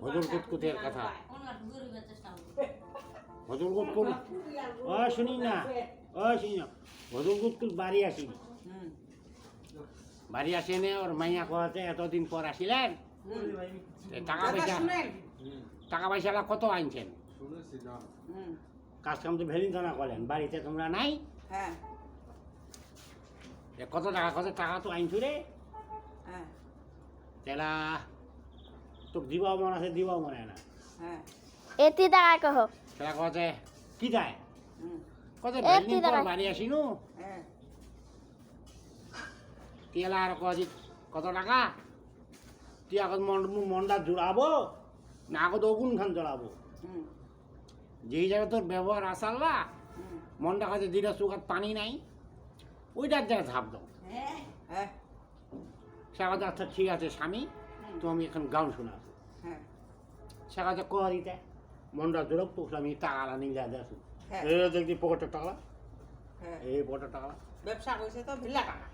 হজুর কুতকুতের কথা হজুর কুতকুত শুনি না শুনি না হজুর কুতকুত বাড়ি আসিনি বাড়ি আসেনি ওর মাইয়া কহাতে এতদিন পর আসিলেন টাকা পয়সা কত আনছেন কাজ কাম তো ভেলিন না করেন বাড়িতে তোমরা নাই কত টাকা তো আনছু রে তেলা তোকে দিবাও মনে আছে দিবাও মনে হয় না এতি টাকা কহ তেলা কতে কি যায় কত ভেলিন পর বাড়ি আসিনু তেলা আর কত টাকা তুই এখন মনটা জোড়াবো না আগত ওগুন খান জড়াবো যেই জায়গায় তোর ব্যবহার আসাল্লা মনটা কাছে দিটা চোখাত পানি নাই ওইটার জায়গায় ঝাঁপ দাও সে কথা আচ্ছা ঠিক আছে স্বামী তো আমি এখন গান শোনাবো সে কথা করিতে মনটা জোড়ক তো আমি টাকা নিয়ে যা দেখো দেখছি পকেটের টাকা এই পকেটের টাকা ব্যবসা করছে তো ভিলা টাকা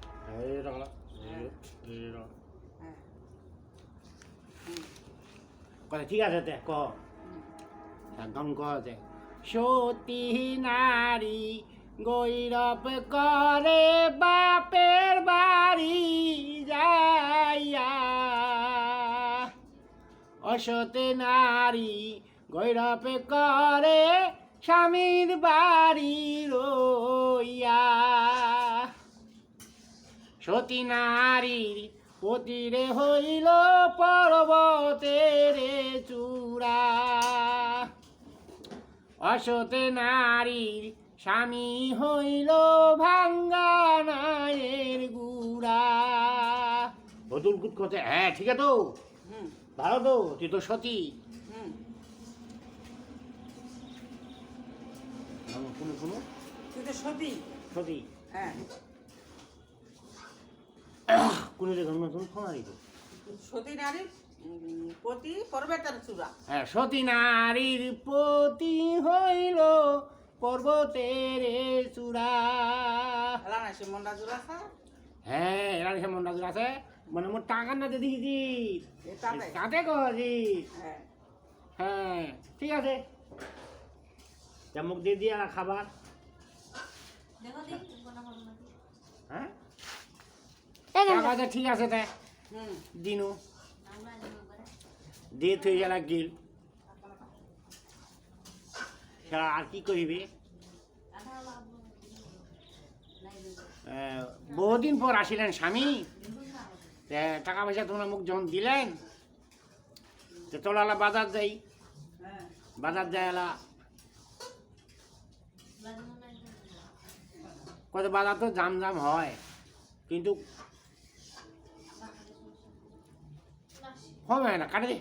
এই টাকা কথা ঠিক আছে তে ক একদম কছে সতী নারী গৈরব করে বাপের বাড়ি যাইয়া অসত নারী গৈরব করে স্বামীর বাড়ি রইয়া সতী নারীর পতিরে হইল পর্বতের চূড়া অসত নারীর স্বামী হইল ভাঙ্গা নায়ের গুড়া বদুল কুত করতে হ্যাঁ ঠিক আছে তো ভালো তো তুই তো সতী শুনো শুনো তুই তো সতী সতী হ্যাঁ কোনে রে গঙ্গা তুমি ফোনারি তো সতী নারীর পতি পর্বতের চূড়া হ্যাঁ সতী নারীর পতি হইল পর্বতের চূড়া এলা না সে মন্ডা চূড়া আছে হ্যাঁ এরা সে মন্ডা চূড়া আছে মানে মোর টাকা না দেখেছি তাতে কছি হ্যাঁ ঠিক আছে মুখ দিয়ে দিয়ে আর খাবার হ্যাঁ ঠিক আছে তাই দিনু দিয়ে তুই গেলা গিল আর কি করিবি বহুদিন পর আসিলেন স্বামী টাকা পয়সা তোমরা মুখ যখন দিলেন তো তোলা বাজার যাই বাজার যাইলা কত বাজার তো জাম জাম হয় কিন্তু হবে না কাটে দে